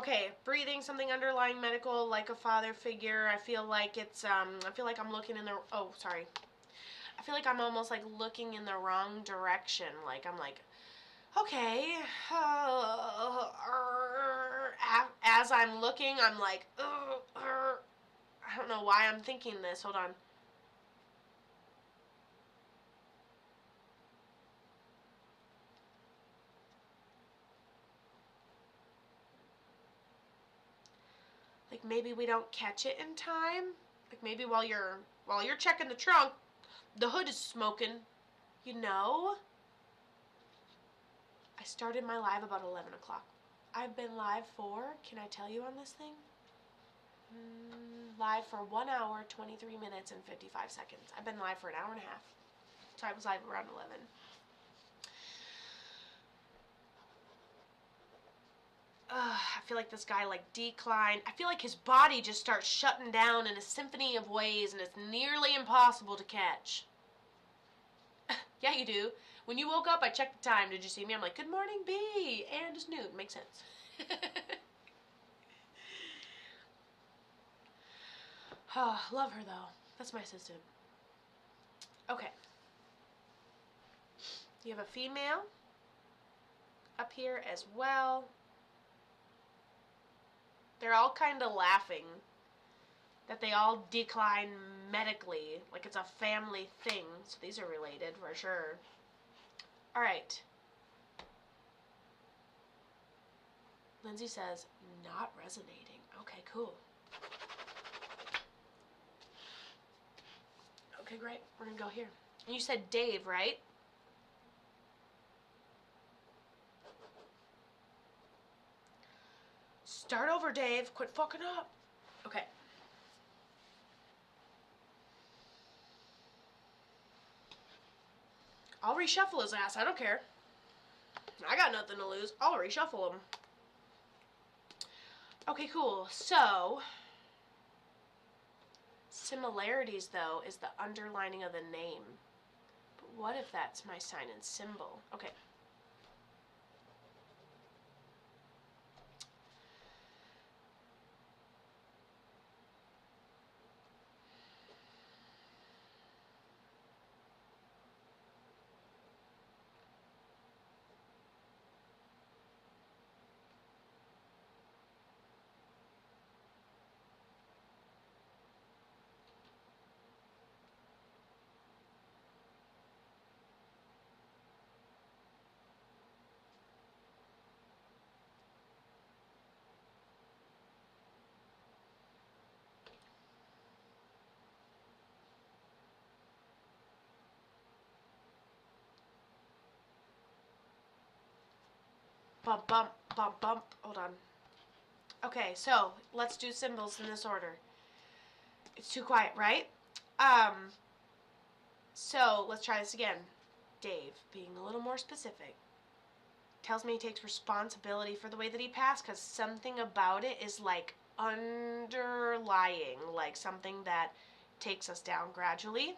Okay, breathing, something underlying medical, like a father figure. I feel like it's, I feel like I'm looking in the, oh, sorry. I feel like I'm almost like looking in the wrong direction. Like I'm like, okay. As I'm looking, I'm like, I don't know why I'm thinking this. Hold on. Like maybe we don't catch it in time. Like maybe while you're checking the trunk, the hood is smoking. You know? I started my live about 11 o'clock. I've been live for, can I tell you on this thing? Live for 1 hour, 23 minutes, and 55 seconds. I've been live for an hour and a half. So I was live around 11. I feel like this guy like declined. I feel like his body just starts shutting down in a symphony of ways and it's nearly impossible to catch. Yeah, you do. When you woke up, I checked the time. Did you see me? I'm like, good morning, B. And it's noon. Makes sense. Oh, love her, though. That's my assistant. Okay. You have a female up here as well. They're all kind of laughing that they all decline medically, like it's a family thing. So these are related for sure. All right. Lindsay says, not resonating. Okay, cool. Okay, great. We're going to go here. And you said Dave, right? Start over, Dave. Quit fucking up. Okay. I'll reshuffle his ass. I don't care. I got nothing to lose. I'll reshuffle him. Okay, cool. So, similarities, though, is the underlining of the name. But what if that's my sign and symbol? Okay. Bump, bump, bump, bump. Hold on. Okay, so let's do symbols in this order. It's too quiet, right? So let's try this again. Dave, being a little more specific, tells me he takes responsibility for the way that he passed because something about it is like underlying, like something that takes us down gradually.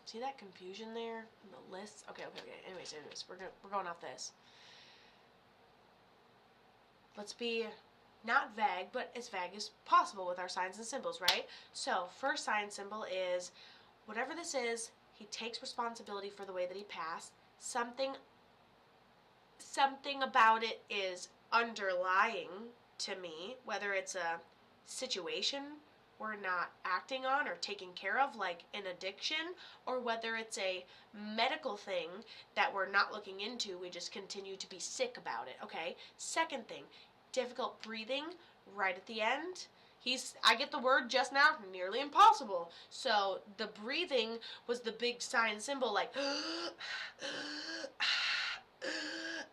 See that confusion there in the lists? Okay. Anyways, we're going off this. Let's be not vague, but as vague as possible with our signs and symbols, right? So, first sign symbol is whatever this is, he takes responsibility for the way that he passed. Something about it is underlying to me, whether it's a situation we're not acting on or taking care of, like an addiction, or whether it's a medical thing that we're not looking into, we just continue to be sick about it, okay? Second thing, difficult breathing right at the end. I get the word just now, nearly impossible. So the breathing was the big sign symbol, like,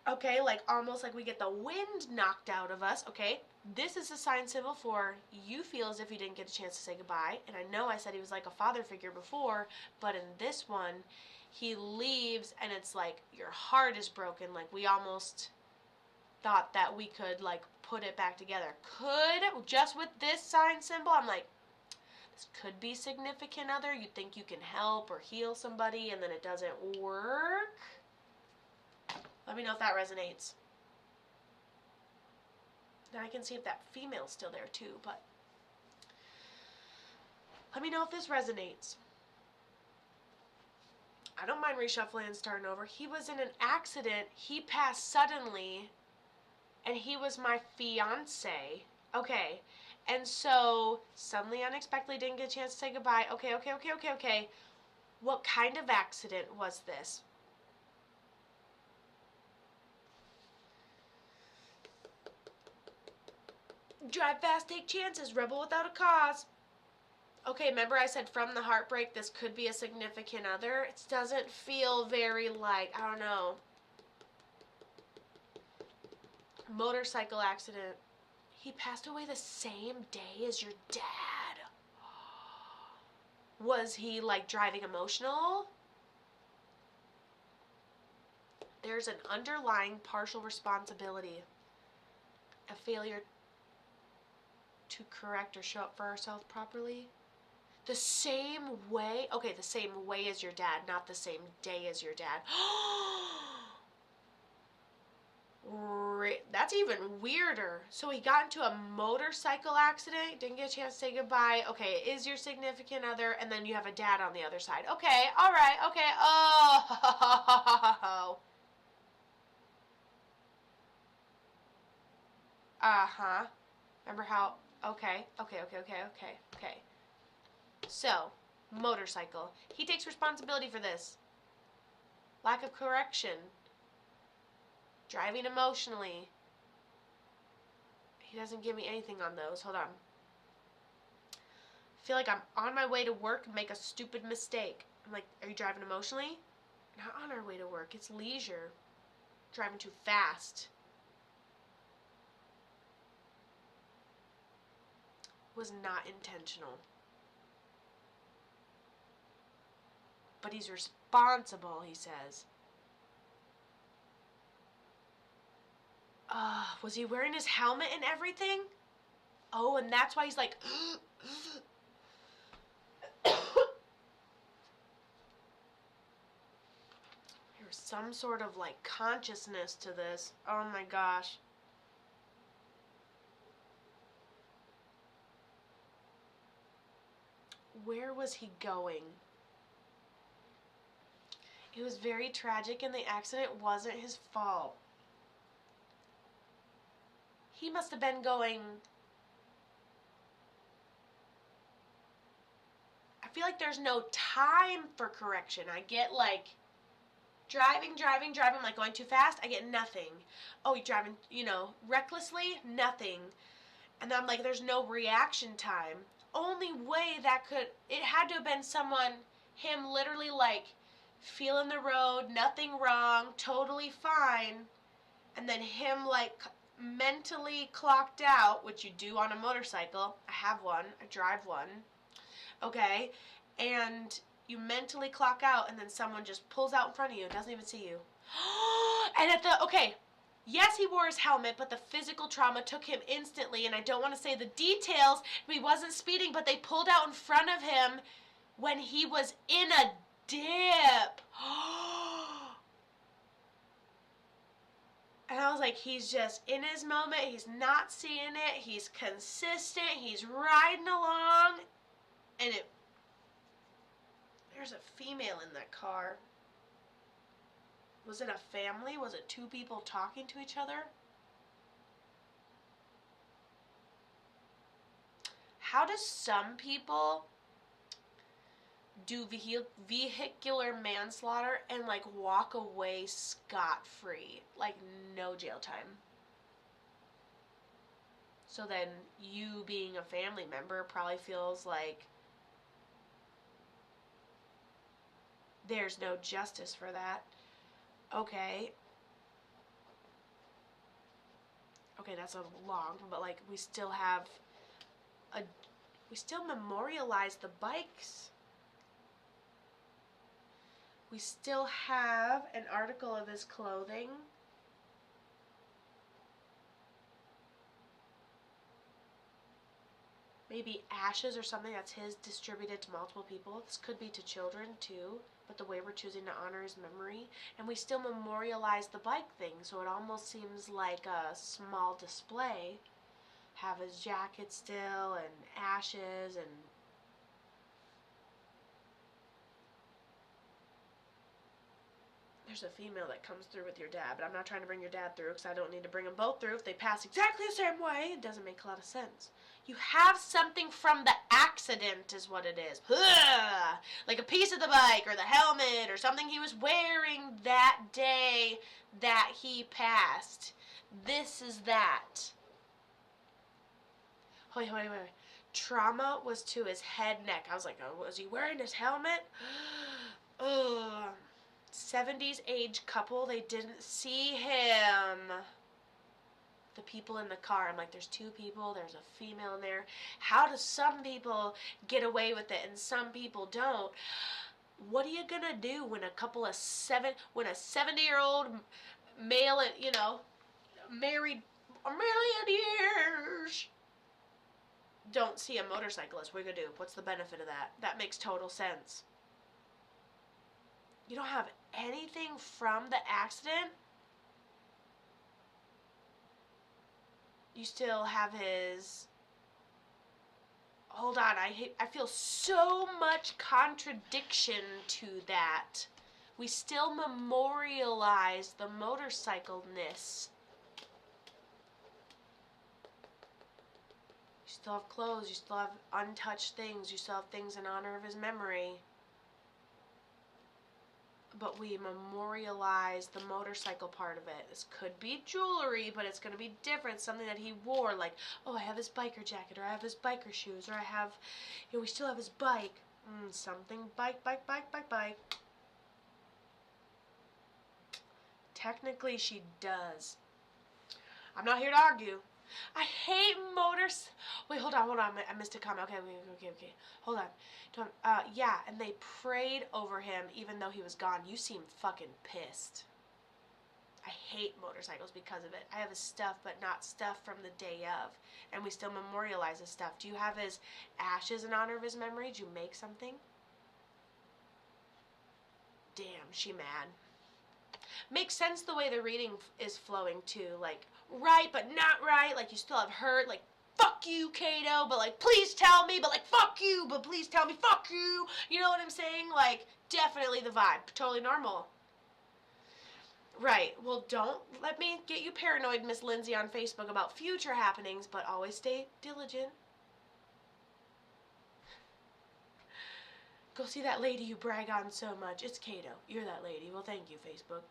okay, like almost like we get the wind knocked out of us, okay? This is a sign symbol for you feel as if you didn't get a chance to say goodbye. And I know I said he was like a father figure before, but in this one, he leaves and it's like your heart is broken. Like we almost thought that we could like put it back together. Just with this sign symbol, I'm like, this could be significant other. You think you can help or heal somebody and then it doesn't work. Let me know if that resonates. Now I can see if that female's still there too, but let me know if this resonates. I don't mind reshuffling and starting over. He was in an accident. He passed suddenly, and he was my fiance. Okay. And so, suddenly, unexpectedly, didn't get a chance to say goodbye. Okay. What kind of accident was this? Drive fast, take chances, rebel without a cause. Okay, remember I said from the heartbreak, this could be a significant other? It doesn't feel very like, I don't know. Motorcycle accident. He passed away the same day as your dad. Was he like driving emotional? There's an underlying partial responsibility. A failure to correct or show up for ourselves properly. The same way? Okay, the same way as your dad, not the same day as your dad. That's even weirder. So he got into a motorcycle accident, didn't get a chance to say goodbye. Okay, it is your significant other, and then you have a dad on the other side. Okay, alright, okay. Oh. Uh-huh. Remember how... Okay. So, motorcycle. He takes responsibility for this. Lack of correction. Driving emotionally. He doesn't give me anything on those. Hold on. I feel like I'm on my way to work and make a stupid mistake. I'm like, are you driving emotionally? Not on our way to work. It's leisure. Driving too fast. Was not intentional. But he's responsible, he says. Was he wearing his helmet and everything? Oh, and that's why he's like... There's some sort of like consciousness to this. Oh my gosh. Where was he going? It was very tragic and the accident wasn't his fault. He must have been going... I feel like there's no time for correction. I get like driving, like going too fast, I get nothing. Oh, you're driving, recklessly, nothing. And then I'm like, there's no reaction time. Only way that could, it had to have been someone, him literally like feeling the road, nothing wrong, totally fine. And then him like mentally clocked out, which you do on a motorcycle. I have one, I drive one. Okay, and you mentally clock out and then someone just pulls out in front of you and doesn't even see you. And yes, he wore his helmet, but the physical trauma took him instantly, and I don't want to say the details, he wasn't speeding, but they pulled out in front of him when he was in a dip. And I was like, he's just in his moment, he's not seeing it, he's consistent, he's riding along, and there's a female in that car. Was it a family? Was it two people talking to each other? How do some people do vehicular manslaughter and like walk away scot-free? Like no jail time. So then you being a family member probably feels like there's no justice for that. Okay, that's a long, but like we still memorialize the bikes. We still have an article of his clothing. maybe ashes or something that's his distributed to multiple people. This could be to children too, but the way we're choosing to honor his memory. And we still memorialize the bike thing, so it almost seems like a small display. Have his jacket still and ashes and there's a female that comes through with your dad, but I'm not trying to bring your dad through because I don't need to bring them both through. If they pass exactly the same way, it doesn't make a lot of sense. You have something from the accident is what it is. Like a piece of the bike or the helmet or something he was wearing that day that he passed. This is that. Wait. Trauma was to his head, neck. I was like, oh, was he wearing his helmet? Ugh. 70s age couple, they didn't see him. The people in the car, I'm like, there's two people, there's a female in there. How do some people get away with it and some people don't? What are you gonna do when a 70-year-old male, married a million years, don't see a motorcyclist? What are you gonna do? What's the benefit of that? That makes total sense. You don't have anything from the accident. You still have his... Hold on, I feel so much contradiction to that. We still memorialize the motorcycleness. You still have clothes, you still have untouched things, you still have things in honor of his memory. But we memorialize the motorcycle part of it. This could be jewelry, but it's going to be different. Something that he wore, like, oh, I have his biker jacket, or I have his biker shoes, or I have, we still have his bike. Something, bike. Technically, she does. I'm not here to argue. I hate motors. Wait, hold on. I missed a comment. Okay. Hold on. Yeah, and they prayed over him even though he was gone. You seem fucking pissed. I hate motorcycles because of it. I have his stuff, but not stuff from the day of. And we still memorialize his stuff. Do you have his ashes in honor of his memory? Did you make something? Damn, she mad. Makes sense the way the reading is flowing too. Like, right, but not right. Like, you still have hurt. Like, fuck you, Kato. But, like, please tell me. But, like, fuck you. But please tell me, fuck you. You know what I'm saying? Like, definitely the vibe. Totally normal. Right. Well, don't let me get you paranoid, Miss Lindsay, on Facebook about future happenings. But always stay diligent. Go see that lady you brag on so much. It's Kato. You're that lady. Well, thank you, Facebook.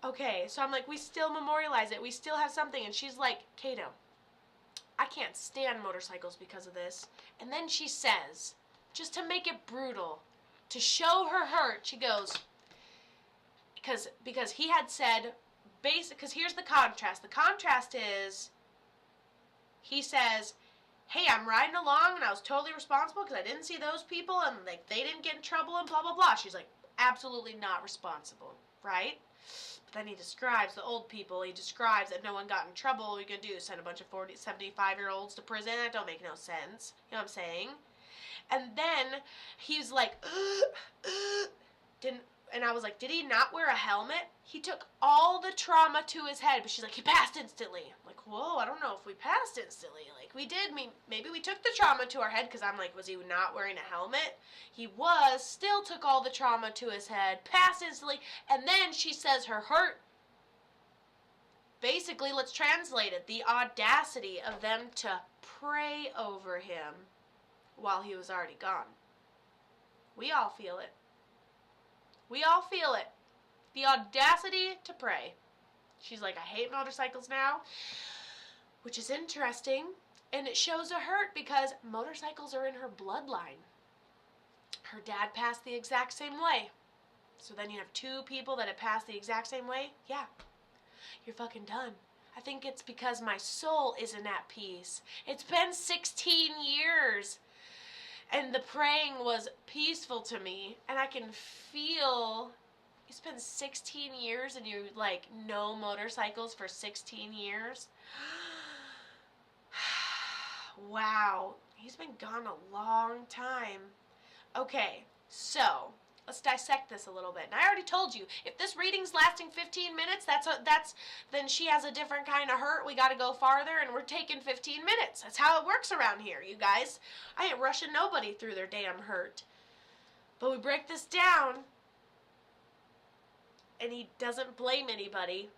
Okay, so I'm like, we still memorialize it. We still have something. And she's like, Kato, I can't stand motorcycles because of this. And then she says, just to make it brutal, to show her hurt, she goes, because he had said, because here's the contrast. The contrast is, he says, hey, I'm riding along and I was totally responsible because I didn't see those people and like they didn't get in trouble and blah, blah, blah. She's like, absolutely not responsible, right? But then he describes the old people. He describes that no one got in trouble. What are you going to do? Send a bunch of 75-year-olds to prison? That don't make no sense. You know what I'm saying? And then he's like, and I was like, did he not wear a helmet? He took all the trauma to his head, but she's like, he passed instantly. I'm like, whoa, I don't know if we passed instantly. Like, we did. Maybe we took the trauma to our head, because I'm like, was he not wearing a helmet? He was, still took all the trauma to his head, passed instantly, and then she says her hurt. Basically, let's translate it. The audacity of them to pray over him while he was already gone. We all feel it. We all feel it. The audacity to pray. She's like, I hate motorcycles now, which is interesting, and it shows a hurt because motorcycles are in her bloodline. Her dad passed the exact same way. So then you have two people that have passed the exact same way. Yeah, you're fucking done. I think it's because my soul isn't at peace. It's been 16 years. And the praying was peaceful to me. And I can feel, you spend 16 years and you like no motorcycles for 16 years. Wow. He's been gone a long time. Okay, so let's dissect this a little bit. And I already told you, if this reading's lasting 15 minutes, then she has a different kind of hurt. We got to go farther, and we're taking 15 minutes. That's how it works around here, you guys. I ain't rushing nobody through their damn hurt. But we break this down, and he doesn't blame anybody.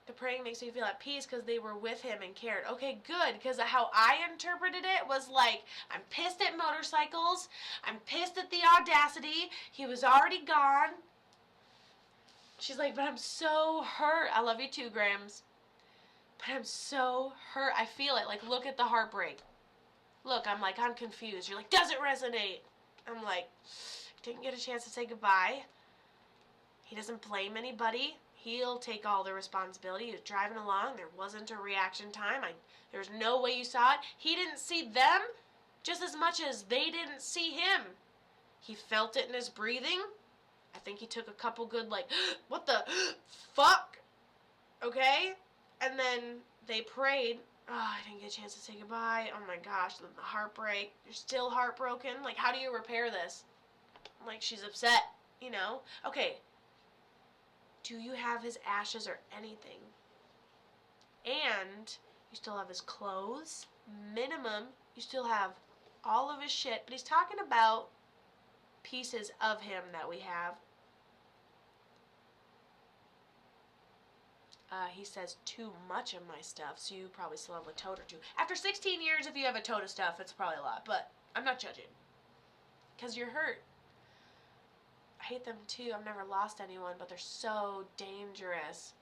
The praying makes me feel at peace because they were with him and cared. Okay, good, because how I interpreted it was like, I'm pissed at motorcycles. I'm pissed at the audacity. He was already gone. She's like, but I'm so hurt. I love you too, Grams. But I'm so hurt. I feel it. Like, look at the heartbreak. Look, I'm like, I'm confused. You're like, does it resonate? I'm like, didn't get a chance to say goodbye. He doesn't blame anybody. He'll take all the responsibility. He was driving along. There wasn't a reaction time. There's no way you saw it. He didn't see them just as much as they didn't see him. He felt it in his breathing. I think he took a couple good, like, what the fuck? Okay? And then they prayed. Oh, I didn't get a chance to say goodbye. Oh my gosh, the heartbreak. You're still heartbroken. Like, how do you repair this? Like, she's upset, you know? Okay. Do you have his ashes or anything? And you still have his clothes. Minimum, you still have all of his shit. But he's talking about pieces of him that we have. He says too much of my stuff, so you probably still have a tote or two. After 16 years, if you have a tote of stuff, it's probably a lot. But I'm not judging. Because you're hurt. I hate them too. I've never lost anyone, but they're so dangerous.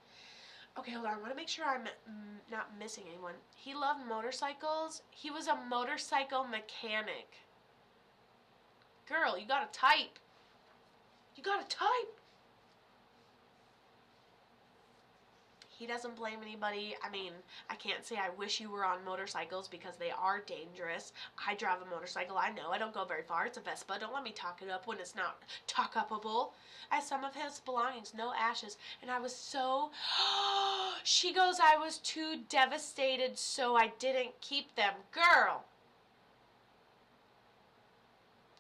Okay, hold on. I want to make sure I'm not missing anyone. He loved motorcycles. He was a motorcycle mechanic. Girl, you gotta type. You gotta type. He doesn't blame anybody. I mean, I can't say I wish you were on motorcycles because they are dangerous. I drive a motorcycle. I know. I don't go very far. It's a Vespa. Don't let me talk it up when it's not talk-upable. I have some of his belongings, no ashes. And I was so... She goes, I was too devastated, so I didn't keep them. Girl.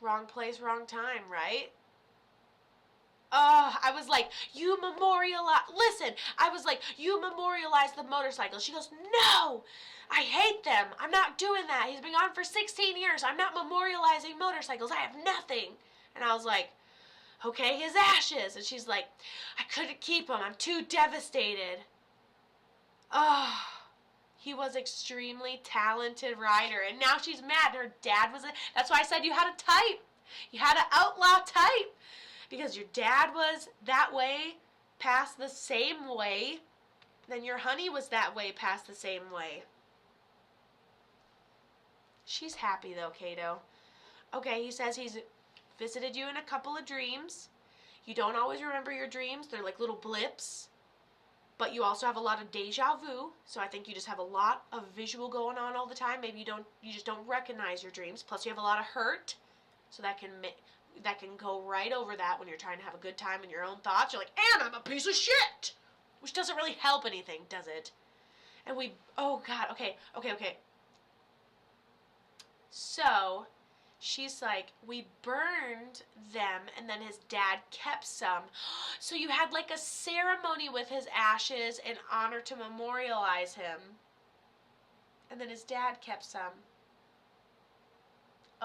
Wrong place, wrong time, right? I was like, you memorialize, listen, I was like, you memorialize the motorcycle. She goes, no, I hate them. I'm not doing that. He's been gone for 16 years. I'm not memorializing motorcycles. I have nothing. And I was like, okay, his ashes. And she's like, I couldn't keep them. I'm too devastated. He was extremely talented rider. And now she's mad. Her dad was, that's why I said you had to type. You had to outlaw type. Because your dad was that way, past the same way, then your honey was that way, past the same way. She's happy though, Kato. Okay, he says he's visited you in a couple of dreams. You don't always remember your dreams. They're like little blips. But you also have a lot of deja vu. So I think you just have a lot of visual going on all the time. Maybe you just don't recognize your dreams. Plus you have a lot of hurt. So that can go right over that when you're trying to have a good time in your own thoughts. You're like, and I'm a piece of shit! Which doesn't really help anything, does it? And oh God, okay. So, she's like, we burned them, and then his dad kept some. So you had like a ceremony with his ashes in honor to memorialize him. And then his dad kept some.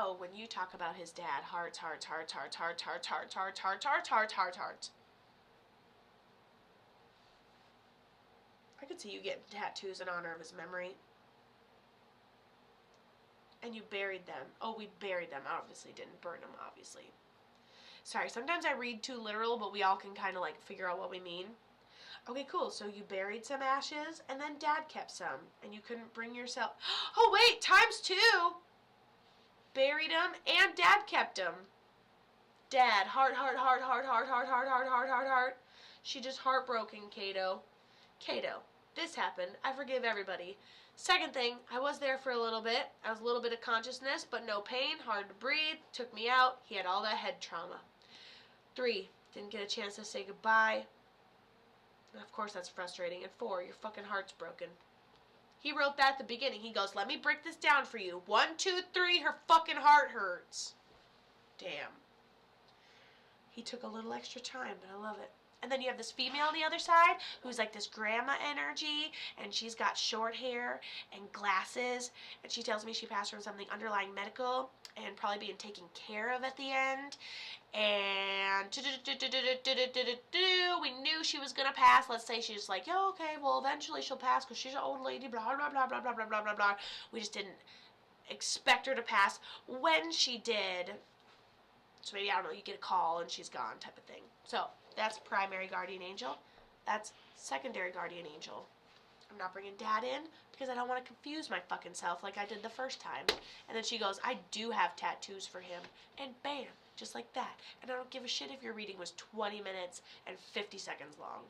Oh, when you talk about his dad, hearts. I could see you getting tattoos in honor of his memory. And you buried them. Oh, we buried them. Obviously didn't burn them, obviously. Sorry, sometimes I read too literal, but we all can kind of like figure out what we mean. Okay, cool. So you buried some ashes, and then dad kept some. And you couldn't bring yourself... Oh, wait, ×2! Buried him, and dad kept him. Dad, heart. She just heartbroken, Kato. Kato, this happened. I forgive everybody. Second thing, I was there for a little bit. I was a little bit of consciousness, but no pain, hard to breathe, took me out. He had all that head trauma. 3, didn't get a chance to say goodbye. And of course, that's frustrating. And 4, your fucking heart's broken. He wrote that at the beginning. He goes, let me break this down for you. 1, 2, 3, her fucking heart hurts. Damn. He took a little extra time, but I love it. And then you have this female on the other side who's like this grandma energy, and she's got short hair and glasses, and she tells me she passed from something underlying medical and probably being taken care of at the end. And we knew she was gonna pass. Let's say she's like, yo, okay, well, eventually she'll pass because she's an old lady, blah, blah, blah, blah, blah, blah, blah, blah, blah. We just didn't expect her to pass. When she did, so maybe, I don't know, you get a call and she's gone type of thing. So that's primary guardian angel. That's secondary guardian angel. I'm not bringing dad in because I don't want to confuse my fucking self like I did the first time. And then she goes, I do have tattoos for him. And bam, just like that. And I don't give a shit if your reading was 20 minutes and 50 seconds long.